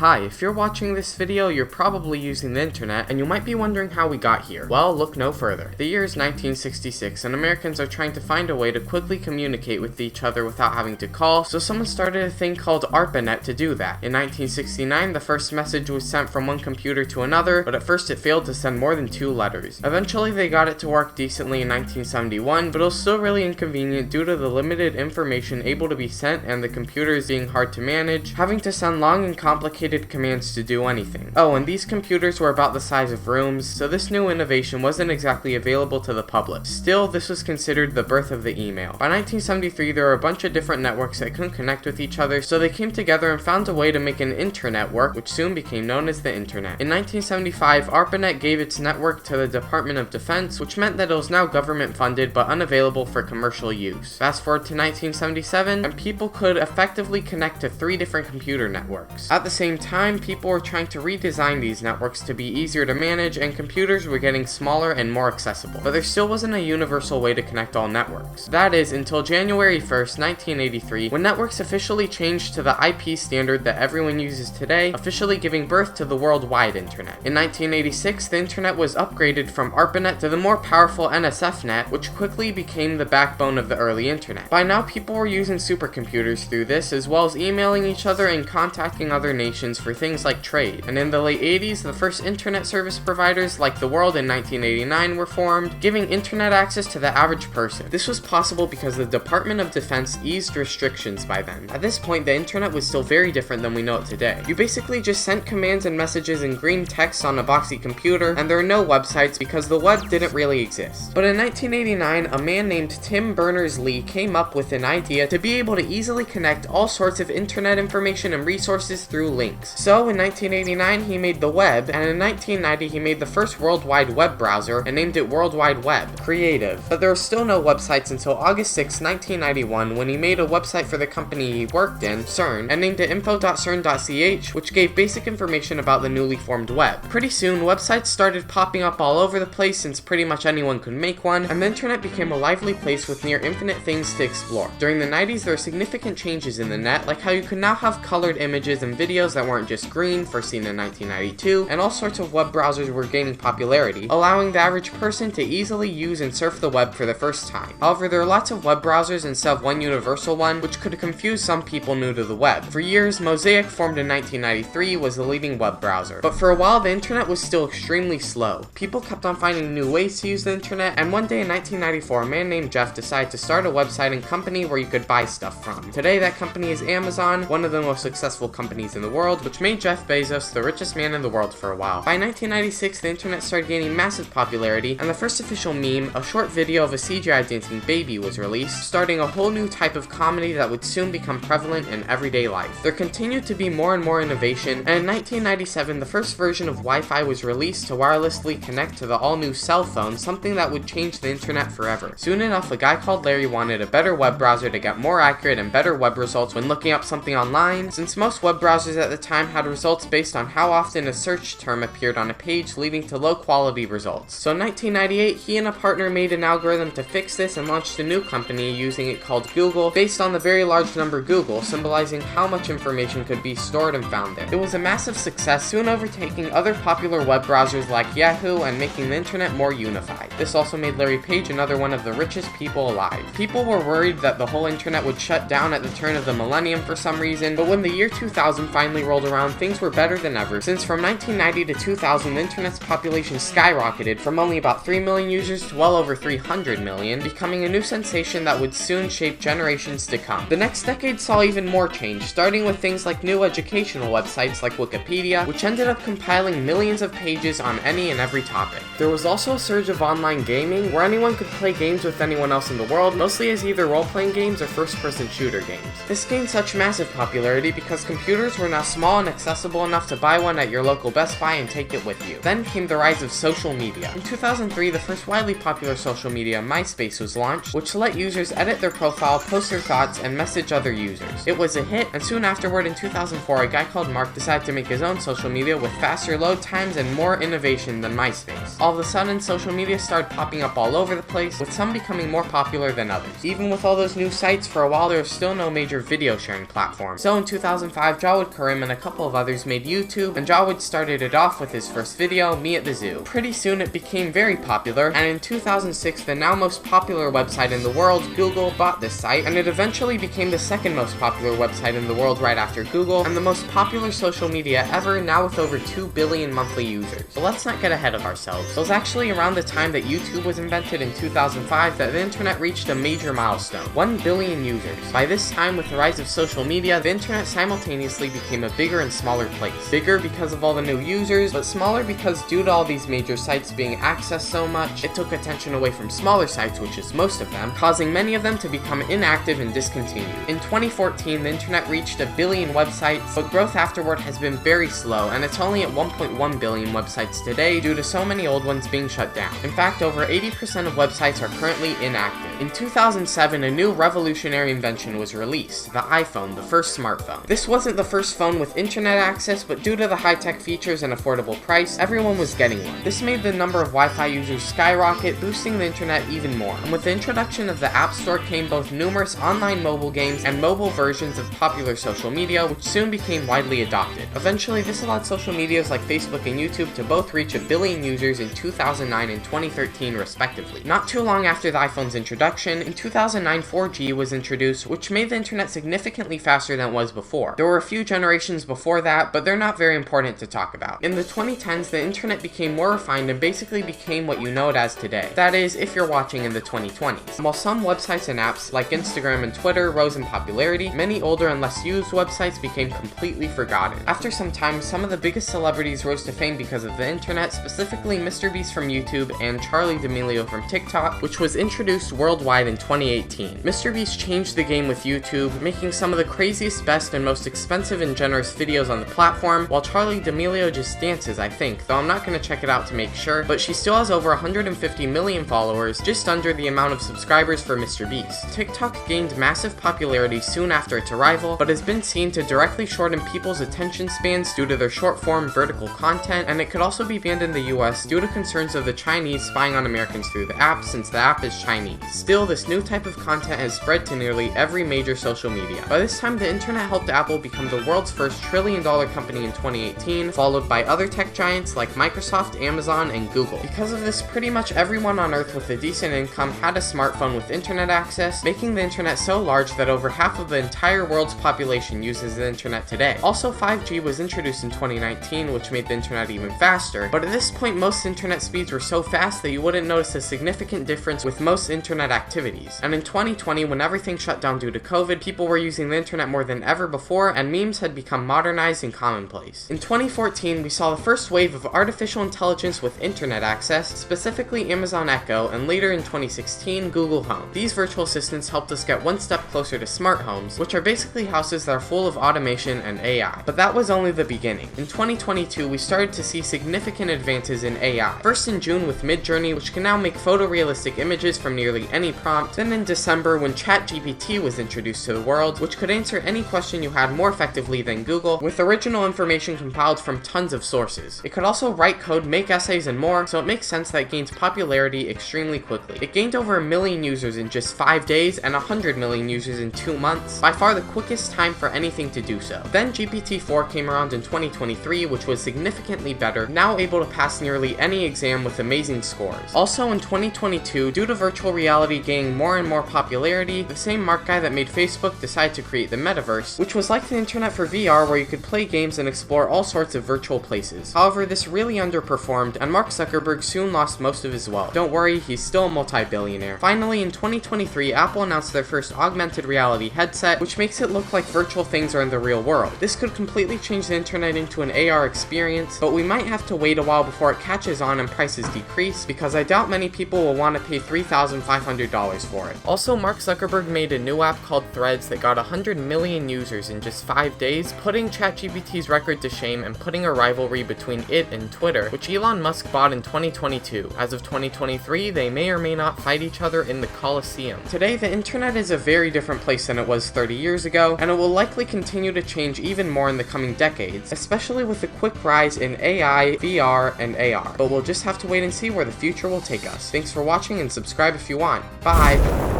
Hi, if you're watching this video, you're probably using the internet, and you might be wondering how we got here. Well, look no further. The year is 1966, and Americans are trying to find a way to quickly communicate with each other without having to call, so someone started a thing called Arpanet to do that. In 1969, the first message was sent from one computer to another, but at first it failed to send more than 2 letters. Eventually, they got it to work decently in 1971, but it was still really inconvenient due to the limited information able to be sent and the computers being hard to manage, having to send long and complicated commands to do anything. Oh, and these computers were about the size of rooms, so this new innovation wasn't exactly available to the public. Still, this was considered the birth of the email. By 1973, there were a bunch of different networks that couldn't connect with each other, so they came together and found a way to make an internet work, which soon became known as the internet. In 1975, Arpanet gave its network to the Department of Defense, which meant that it was now government funded but unavailable for commercial use. Fast forward to 1977, and people could effectively connect to 3 different computer networks. At the same time, people were trying to redesign these networks to be easier to manage, and computers were getting smaller and more accessible. But there still wasn't a universal way to connect all networks. That is, until January 1st, 1983, when networks officially changed to the IP standard that everyone uses today, officially giving birth to the worldwide internet. In 1986, the internet was upgraded from Arpanet to the more powerful NSFnet, which quickly became the backbone of the early internet. By now, people were using supercomputers through this, as well as emailing each other and contacting other nations for things like trade. And in the late 80s, the first internet service providers like The World in 1989 were formed, giving internet access to the average person. This was possible because the Department of Defense eased restrictions by then. At this point, the internet was still very different than we know it today. You basically just sent commands and messages in green text on a boxy computer, and there are no websites because the web didn't really exist. But in 1989, a man named Tim Berners-Lee came up with an idea to be able to easily connect all sorts of internet information and resources through links. So in 1989 he made the web, and in 1990 he made the first worldwide web browser and named it World Wide Web. Creative. But there were still no websites until August 6, 1991, when he made a website for the company he worked in, CERN, and named it info.cern.ch, which gave basic information about the newly formed web. Pretty soon, websites started popping up all over the place since pretty much anyone could make one, and the internet became a lively place with near infinite things to explore. During the 90s, there were significant changes in the net, like how you could now have colored images and videos that weren't just green, first seen in 1992, and all sorts of web browsers were gaining popularity, allowing the average person to easily use and surf the web for the first time. However, there are lots of web browsers instead of one universal one, which could confuse some people new to the web. For years, Mosaic, formed in 1993, was the leading web browser, but for a while the internet was still extremely slow. People kept on finding new ways to use the internet, and one day in 1994, a man named Jeff decided to start a website and company where you could buy stuff from. Today, that company is Amazon, one of the most successful companies in the world, which made Jeff Bezos the richest man in the world for a while. By 1996, the internet started gaining massive popularity, and the first official meme, a short video of a CGI dancing baby, was released, starting a whole new type of comedy that would soon become prevalent in everyday life. There continued to be more and more innovation, and in 1997, the first version of Wi-Fi was released to wirelessly connect to the all-new cell phone, something that would change the internet forever. Soon enough, a guy called Larry wanted a better web browser to get more accurate and better web results when looking up something online, since most web browsers at the time had results based on how often a search term appeared on a page, leading to low quality results. So in 1998, he and a partner made an algorithm to fix this and launched a new company using it called Google, based on the very large number Google, symbolizing how much information could be stored and found there. It was a massive success, soon overtaking other popular web browsers like Yahoo and making the internet more unified. This also made Larry Page another one of the richest people alive. People were worried that the whole internet would shut down at the turn of the millennium for some reason, but when the year 2000 finally rolled around, things were better than ever, since from 1990 to 2000, the internet's population skyrocketed from only about 3 million users to well over 300 million, becoming a new sensation that would soon shape generations to come. The next decade saw even more change, starting with things like new educational websites like Wikipedia, which ended up compiling millions of pages on any and every topic. There was also a surge of online gaming, where anyone could play games with anyone else in the world, mostly as either role-playing games or first-person shooter games. This gained such massive popularity because computers were now small and accessible enough to buy one at your local Best Buy and take it with you. Then came the rise of social media. In 2003, the first widely popular social media, MySpace, was launched, which let users edit their profile, post their thoughts, and message other users. It was a hit, and soon afterward in 2004, a guy called Mark decided to make his own social media with faster load times and more innovation than MySpace. All of a sudden, social media started popping up all over the place, with some becoming more popular than others. Even with all those new sites, for a while there was still no major video sharing platform. So in 2005, Jawed Karim and a couple of others made YouTube, and Jawed started it off with his first video, Me at the Zoo. Pretty soon it became very popular, and in 2006 the now most popular website in the world, Google, bought this site, and it eventually became the second most popular website in the world right after Google, and the most popular social media ever, now with over 2 billion monthly users. But let's not get ahead of ourselves. It was actually around the time that YouTube was invented in 2005 that the internet reached a major milestone, 1 billion users. By this time, with the rise of social media, the internet simultaneously became a bigger and smaller place. Bigger because of all the new users, but smaller because due to all these major sites being accessed so much, it took attention away from smaller sites, which is most of them, causing many of them to become inactive and discontinued. In 2014, the internet reached a billion websites, but growth afterward has been very slow, and it's only at 1.1 billion websites today due to so many old ones being shut down. In fact, over 80% of websites are currently inactive. In 2007, a new revolutionary invention was released, the iPhone, the first smartphone. This wasn't the first phone with internet access, but due to the high-tech features and affordable price, everyone was getting one. This made the number of Wi-Fi users skyrocket, boosting the internet even more. And with the introduction of the App Store came both numerous online mobile games and mobile versions of popular social media, which soon became widely adopted. Eventually, this allowed social medias like Facebook and YouTube to both reach a billion users in 2009 and 2013 respectively. Not too long after the iPhone's introduction, in 2009 4G was introduced, which made the internet significantly faster than it was before. There were a few generations before that, but they're not very important to talk about. In the 2010s, the internet became more refined and basically became what you know it as today. That is, if you're watching in the 2020s. While some websites and apps, like Instagram and Twitter, rose in popularity, many older and less used websites became completely forgotten. After some time, some of the biggest celebrities rose to fame because of the internet, specifically MrBeast from YouTube and Charli D'Amelio from TikTok, which was introduced worldwide in 2018. MrBeast changed the game with YouTube, making some of the craziest, best, and most expensive and generous videos on the platform, while Charli D'Amelio just dances, I think, though I'm not going to check it out to make sure, but she still has over 150 million followers, just under the amount of subscribers for MrBeast. TikTok gained massive popularity soon after its arrival, but has been seen to directly shorten people's attention spans due to their short-form vertical content, and it could also be banned in the US due to concerns of the Chinese spying on Americans through the app, since the app is Chinese. Still, this new type of content has spread to nearly every major social media. By this time, the internet helped Apple become the world's first trillion-dollar company in 2018, followed by other tech giants like Microsoft, Amazon, and Google. Because of this, pretty much everyone on Earth with a decent income had a smartphone with internet access, making the internet so large that over half of the entire world's population uses the internet today. Also, 5G was introduced in 2019, which made the internet even faster, but at this point most internet speeds were so fast that you wouldn't notice a significant difference with most internet activities. And in 2020, when everything shut down due to COVID, people were using the internet more than ever before, and memes had become modernized and commonplace. In 2014, we saw the first wave of artificial intelligence with internet access, specifically Amazon Echo, and later in 2016, Google Home. These virtual assistants helped us get one step closer to smart homes, which are basically houses that are full of automation and AI. But that was only the beginning. In 2022, we started to see significant advances in AI. First in June with Midjourney, which can now make photorealistic images from nearly any prompt, then in December when ChatGPT was introduced to the world, which could answer any question you had more effectively than Google, with original information compiled from tons of sources. It could also write code, make essays, and more, so it makes sense that it gains popularity extremely quickly. It gained over 1 million users in just 5 days and 100 million users in 2 months, by far the quickest time for anything to do so. Then GPT-4 came around in 2023, which was significantly better, now able to pass nearly any exam with amazing scores. Also in 2022, due to virtual reality gaining more and more popularity, the same Mark guy that made Facebook decided to create the metaverse, which was like the internet for VR where you could play games and explore all sorts of virtual places. However, this really underperformed, and Mark Zuckerberg soon lost most of his wealth. Don't worry, he's still a multi-billionaire. Finally, in 2023, Apple announced their first augmented reality headset, which makes it look like virtual things are in the real world. This could completely change the internet into an AR experience, but we might have to wait a while before it catches on and prices decrease, because I doubt many people will want to pay $3,500 for it. Also, Mark Zuckerberg made a new app called Threads that got 100 million users in just 5 days, putting ChatGPT's record to shame and putting a rivalry between it and Twitter, which Elon Musk bought in 2022. As of 2023, they may or may not fight each other in the Coliseum. Today, the internet is a very different place than it was 30 years ago, and it will likely continue to change even more in the coming decades, especially with the quick rise in AI, VR, and AR. But we'll just have to wait and see where the future will take us. Thanks for watching and subscribe if you want. Bye!